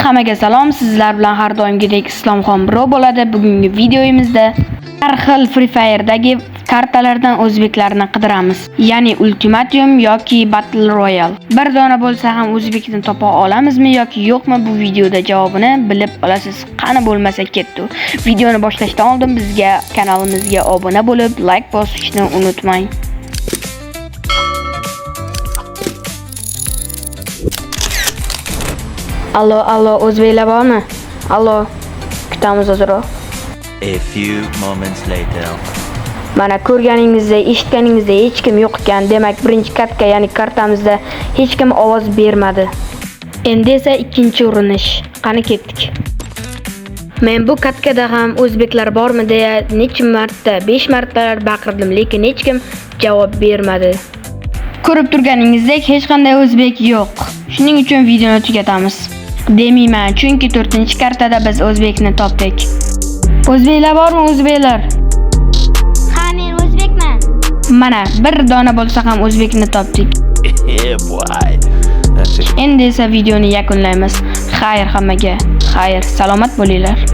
Hammaga salom, sizlar bilan har doimgidek Islomxon Bro bo'ladi. Bugungi videomizda har xil Free Fire'dagi kartalardan o'zbeklarni qidiramiz. Ya'ni Ultimatum yoki Battle Royale. Bir dona bo'lsa ham o'zbekni topa olamizmi yoki yo'qmi? Bu videoda javobini bilib olasiz. Qani bo'lmasa ketdi. Videoni boshlashdan oldin bizga kanalimizga obuna bo'lib, like bosishni unutmang. Allo, o'zbeklar bormi? Allo, kutamiz hozirroq. A few moments later. Mana ko'rganingizdek, eshitganingizdek hech kim yo'q ekan. Demak, birinchi kartka, ya'ni kartamizda hech kim ovoz bermadi. Endi esa ikkinchi urinish. Qani ketdik. Men bu kartkada ham o'zbeklar bormi deya necha marta, 5 martalar baqirdim, lekin hech kim javob bermadi. Ko'rib turganingizdek hech qanday o'zbek yo'q. Shuning uchun videoni tugatamiz. Demayman, chunki 4-kartada biz o'zbekni topdik. O'zbeklar bormi, o'zbeklar? Ha, men o'zbekman. Mana bir dona bo'lsa ham o'zbekni topdik. Yeah, boy. That's it. Endi esa videoni yakunlaymiz. Xayr hammaga. Xayr, salomat bo'linglar.